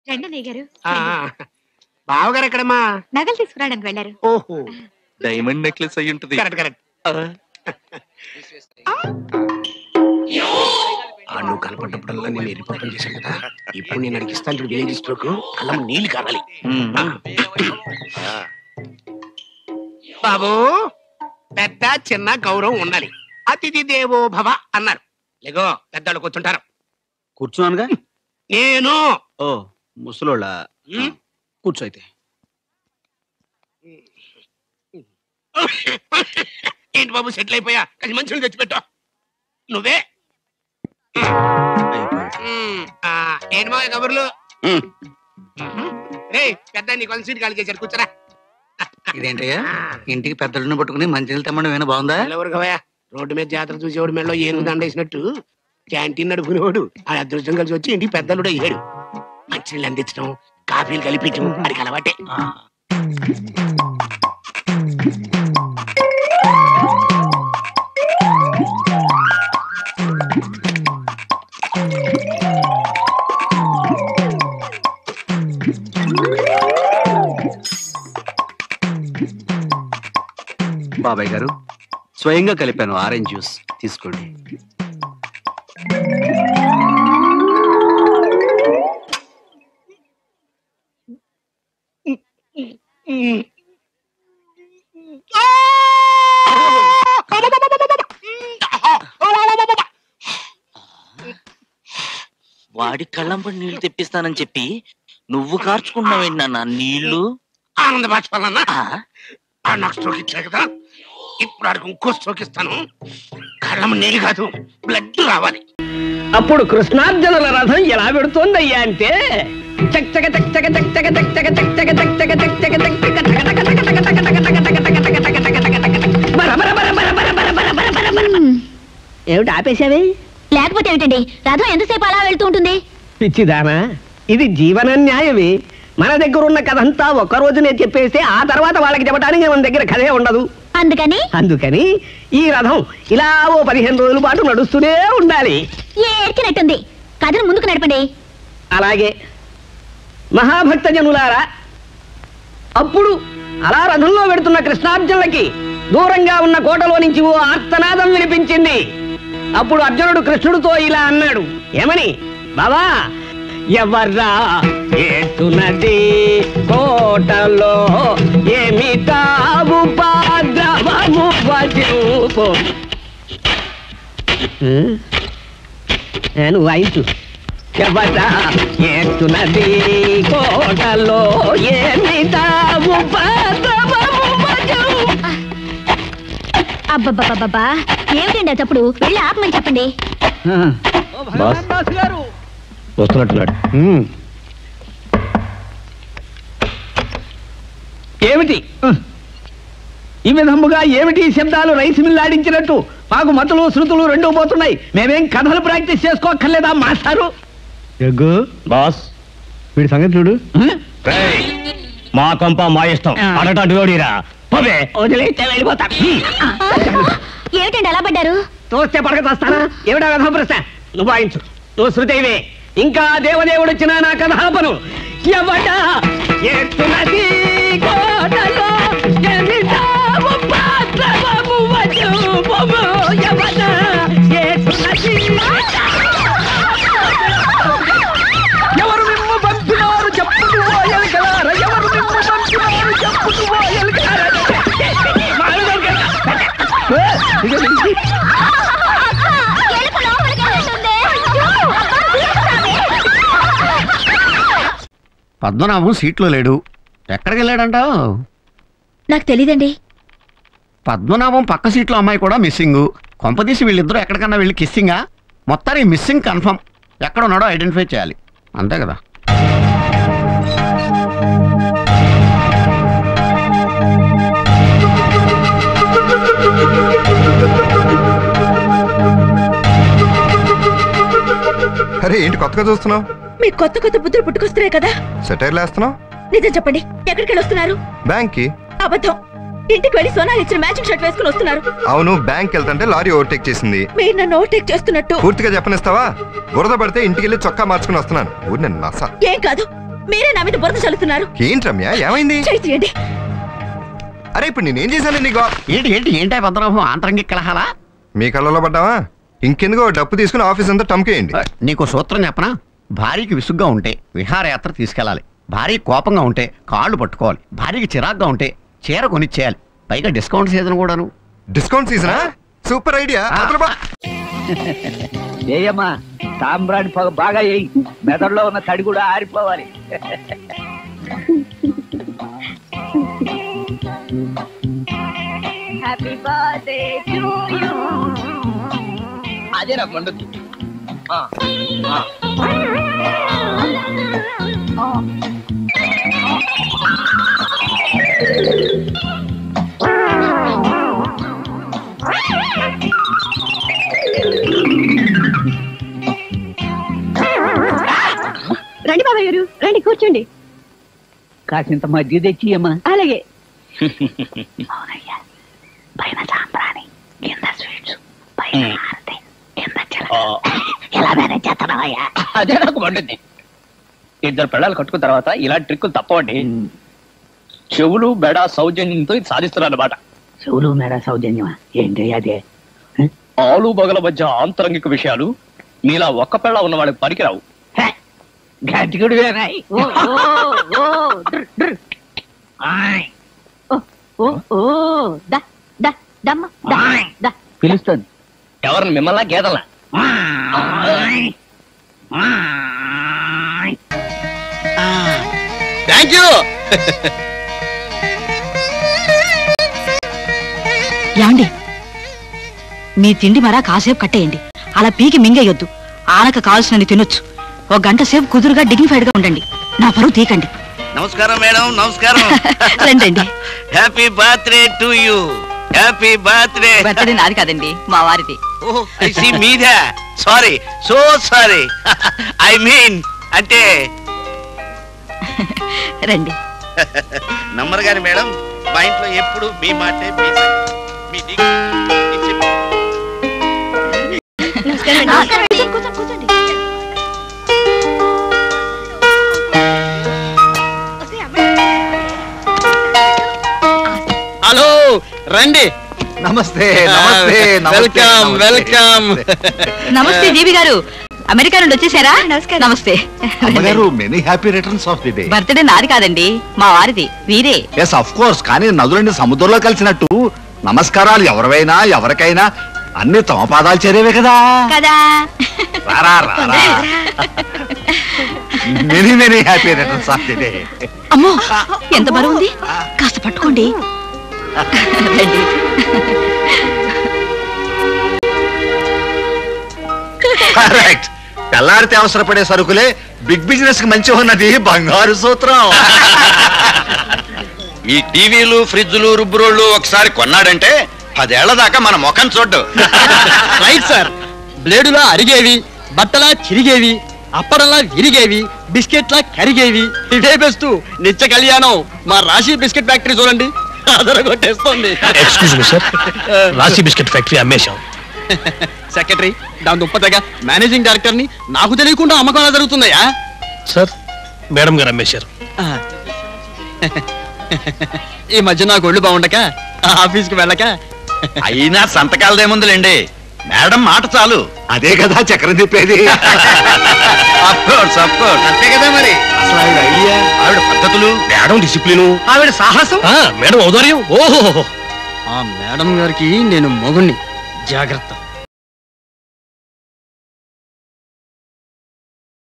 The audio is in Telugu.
రండి గారు. బావగారు ఎక్కడమ్మా? నగలు తీసుకురావడానికి వెళ్ళారు. ఓహో, డైమండ్ నెక్లెస్ అయ్యి ఉంటుంది. కరెక్ట్. నువ్వు కనపడ్డప్పుడల్లా నేను ఎరిపప్పని చేశాను కదా, ఇప్పుడు నేను అడిగిస్తాను చూడు విలేజ్ స్ట్రోక్, అలా నీళ్ళు కావాలి. బాబు, పెద్ద చిన్న గౌరవం ఉండాలి. అతిథి దేవో భవ అన్నారు. లేగో, పెద్దవాళ్ళు కూర్చుంటారు. కూర్చున్నానుగా నేను. ఓ ముసలోళ్ళ, కూర్చో అయితే. ఏంటి బాబు, సెటిల్ అయిపోయా? కానీ మంచిని తెచ్చిపెట్టు. నువ్వే ఏంటి మా కబుర్లు? రే పెద్ద, నీ కొంచెం సీట్ ఖాళీ చేశారు, కూర్చోరా. ఇదేంటయ్యా, ఇంటికి పెద్దలను పట్టుకుని మంచినీళ్ళు తెమ్మడం ఏమైనా బాగుందా? ఎవరు కవయా, రోడ్డు మీద జాతర చూసేవాడు మెడలో ఏనుగు దండేసినట్టు క్యాంటీన్ నడుపుకునేవాడు ఆ అదృష్టం కలిసి వచ్చి ఇంటికి పెద్దలుడు అయ్యాడు. మంచినీళ్ళు అందించడం, కాఫీలు కలిపించడం అడికి అలవాటే. బాబాయ్ గారు, స్వయంగా కలిపాను ఆరెంజ్ జ్యూస్, తీసుకోండి. వాడి కళ్ళంపడి నీళ్లు తెప్పిస్తానని చెప్పి నువ్వు కార్చుకున్నావేంటి నాన్న నీళ్లు? ఆనంద బాష్పాలన్నా, నాకు స్ట్రోక్ ఇచ్చా కదా, ఇప్పుడు ఆడికి ఇంకో స్ట్రోక్ ఇస్తాను. కళ్ళం నీళ్ళు కాదు, బ్లడ్ రావాలి. అప్పుడు కృష్ణార్జునుల రథం ఎలా పెడుతోందయ్యా అంటే, ఏమిటి ఆపేశావి? లేకపోతే ఏమిటండి, రథం ఎంతసేపు అలా వెళ్తూ ఉంటుంది? పిచ్చిదానా, ఇది జీవన న్యాయమే. మన దగ్గర ఉన్న కథ అంతా ఒక్క రోజునే చెప్పేస్తే ఆ తర్వాత వాళ్ళకి చెప్పడానికి మన దగ్గర కథే ఉండదు. అందుకని ఈ రథం ఇలా ఓ 15 రోజుల పాటు నడుస్తూనే ఉండాలి. ఏడ్చినట్టుంది, కథను ముందుకు నడపండి. అలాగే మహాభక్త జనులారా, అప్పుడు అలా రథంలో పెడుతున్న కృష్ణార్జునులకి దూరంగా ఉన్న కోటలో నుంచి ఓ ఆర్తనాదం వినిపించింది. అప్పుడు అర్జునుడు కృష్ణుడితో ఇలా అన్నాడు, ఏమని? బాబా, ఎవర్రా ఏటున్నది కోటలో, ఏమిటా ఉపద్రవము వజూపు. నువ్వు వాయించు. ఎవర్రా ఏటున్నది కోటలో, ఏమిటా ఉపద్రవము వజూపు. అబ్బబ్బబ్బబ్బా, ఏమిటండి అప్పుడు? వెళ్ళి ఆపమని చెప్పండి. గారు వస్తున్నట్టున్నాడు. ఏమిటి ఈ విధముగా? ఏమిటి శబ్దాలు? రైస్ మిల్లాడించినట్టు మాకు మతులు శృతులు రెండూ పోతున్నాయి. మేమేం కథలు ప్రాక్టీస్ చేసుకోక్కర్లేదా మాస్టారు? బాస్, వీడి సంగతి చూడు. మా కొంప మా ఇష్టం, అడటోడిరా. వదిలేస్తే వెళ్ళిపోతా. ఏమిటండి అలా పడ్డారు? తోస్తే పడకతోస్తానా? ఏమిటా కథ ప్రశ్న? నువ్వు వాయించు, నువ్వు శృతివే. ఇంకా దేవదేవుడు వచ్చిన నా కథాపను. ఎవట ఎత్తునది కోటలో, ఎమిటా ఉపద్రవము వజూపుము. ఎవట ఎత్తునది. ఎవరు మిమ్ము పంపినారు చెప్పుకు పోయలికలార, ఎవరు మిమ్ము పంపినారు చెప్పుకు పోయలికలార. పద్మనాభం సీట్లో లేడు, ఎక్కడికి వెళ్ళాడంటావు? నాకు తెలీదండి. పద్మనాభం పక్క సీట్లో అమ్మాయి కూడా మిస్సింగ్. కొంపదీసి వీళ్ళిద్దరూ ఎక్కడికన్నా వెళ్ళి కిస్సింగా? మొత్తానికి మిస్సింగ్ కన్ఫర్మ్. ఎక్కడ ఉన్నాడో ఐడెంటిఫై చేయాలి, అంతే కదా. అరే ఏంటి కొత్తగా చూస్తున్నావు? మీ కొత్త కొత్త బుద్ధులు పుట్టుకొస్తున్నాయి కదా. సెటైర్లు వేస్తున్నావు? నిజం చెప్పండి, ఎక్కడికి వస్తున్నారు? బ్యాంక్ కి. అబద్ధం. ఇంటికి వెళ్ళి సోనాలి ఇచ్చిన మ్యాచింగ్ షర్ట్ వేసుకుని వస్తున్నారు. అవును, బ్యాంక్ వెళ్తుంటే లారీ ఓవర్టేక్ చేసింది. మీరు నన్ను ఓవర్టేక్ చేస్తున్నట్టు పూర్తిగా చెప్పనిస్తావా? బురద పడితే ఇంటికి వెళ్ళి చొక్కా మార్చుకుని వస్తున్నాను. ఊరి నస. ఏం కాదు, మీరే నా మీద బురద చల్లుతున్నారు. ఏంటి రమ్య ఏమైంది? చేయండి. అరే ఇప్పుడు నేనేం చేశాను నీకు? ఏంటి పద్మనాభం ఆంతరంగిక కలహాలా? మీ కళ్ళలో పడ్డావా? ఇంకెందుకో డబ్బు తీసుకుని ఆఫీస్ అంతా టమ్కేయండి. నీకు సూత్రం చెప్పనా? భార్యకి విసుగ్గా ఉంటే విహారయాత్ర తీసుకెళ్ళాలి. భార్య కోపంగా ఉంటే కాళ్ళు పట్టుకోవాలి. భార్యకి చిరాగ్గా ఉంటే చీర కొనిచ్చేయాలి. పైగా డిస్కౌంట్ సీజన్ కూడాను. డిస్కౌంట్ సీజనా? Super idea. ఏయమ్మా సాంబ్రాణి పొగ బాగా వేయి, మెదడులో ఉన్న తడి కూడా ఆరిపోవాలి. Happy birthday to you. అదే నాకు మండుద్ది. రండి బాబాయ్ గారు, రండి కూర్చోండి. కాసింత మధ్య తెచ్చి అమ్మా. అలాగే. పైన సాంబ్రాణి, కింద స్వీట్స్, పైన హారతి, కింద ఎలా మేనేజ్ చేస్తున్నావయ్యా? అదే నాకు మండింది. ఇద్దరు పిల్లలు కట్టుకున్న తర్వాత ఇలాంటి ట్రిక్కులు తప్పవండి. చెవులు బెడ సౌజన్యంతో ఇది సాధిస్తున్నారు అన్నమాట. చెవులు మెడ సౌజన్యమా ఏంటి అదే? ఆలు బగల మధ్య ఆంతరంగిక విషయాలు మీలా ఒక్క పిల్ల ఉన్న వాళ్ళకి పనికిరావు. గట్టిగుడు పిలుస్తుంది. ఎవరిని మిమ్మల్ని గేదల్లా? Thank you. యాండి మీ తిండి మరా కాసేపు కట్టేయండి. అలా పీకి మింగేయొద్దు. ఆనక కావాల్సినది తినొచ్చు. ఒక గంట సేపు కుదురుగా డిగ్నిఫైడ్ గా ఉండండి. నా పరువు తీకండి. నమస్కారం మేడం. నమస్కారం. రండి. Happy birthday to you. Happy birthday. Birthday నాది కాదండి, మా వారిది. ఓహ్ ఐ సీ మీదా. Sorry, so sorry. I mean అంటే రండి. నమ్మరు గాని మేడం, మా ఇంట్లో ఎప్పుడు మీ మాటే మీ సంగతి. మీ కూర్చోండి. హలో రండి. నమస్తే వెల్కమ్ వెల్కమ్. నమస్తే జీవి గారు, అమెరికా నుండి వచ్చేసారా? నమస్తే. Many happy returns of the day. Birthday నాది కాదండి, మా వారిది. వీరే. Yes of course. కానీ నదులండి సముద్రంలో కలిసినట్టు నమస్కారాలు ఎవరికైనా అన్ని తమ పాదాలు చేరేవే కదా. Many happy returns of the day. అమ్మో ఎంత బరువు ఉంది, కాస్త పట్టుకోండి. కరెక్ట్. తెల్లారితే అవసరపడే సరుకులే బిగ్ బిజినెస్ కి మంచి ఉన్నది బంగారు సూత్రం. ఈ టీవీలు ఫ్రిడ్జ్లు రుబ్బురోళ్ళు ఒకసారి కొన్నాడంటే 10 ఏళ్ల దాకా మన ముఖం చూడ్డు. Right sir. బ్లేడులా అరిగేవి, బట్టలా చిరిగేవి, అప్పడంలా విరిగేవి, బిస్కెట్లా కరిగేవి. ఇదే బెస్ట్. నిత్య కళ్యాణం మా రాశి బిస్కెట్ ఫ్యాక్టరీ చూడండి, అదరగొట్టేస్తోంది. ఎక్స్క్యూజ్ మీ సార్, రాశి బిస్కెట్ ఫ్యాక్టరీ అమ్మేశాం. సెక్రటరీ, దాని దుప్పతగా మేనేజింగ్ డైరెక్టర్ ని నాకు తెలియకుండా అమ్మకం ఎలా జరుగుతుందయ్యా? సార్ మేడం గారు అమ్మేశారు. ఈ మధ్య నాకు ఒళ్ళు బాగుండక ఆఫీస్కి వెళ్ళక. అయినా సంతకాలదేముందులేండి, మేడం మాట చాలు. అదే కదా చక్రం తిప్పేది. అంతే కదా మరి. అసలు ఆవిడ ఐడియా, ఆవిడ పద్ధతులు, మేడం డిసిప్లిన్, ఆవిడ సాహసం, మేడం ఔదార్యం. ఓహో, ఆ మేడం గారికి నేను మొగుణ్ణి. జాగ్రత్త.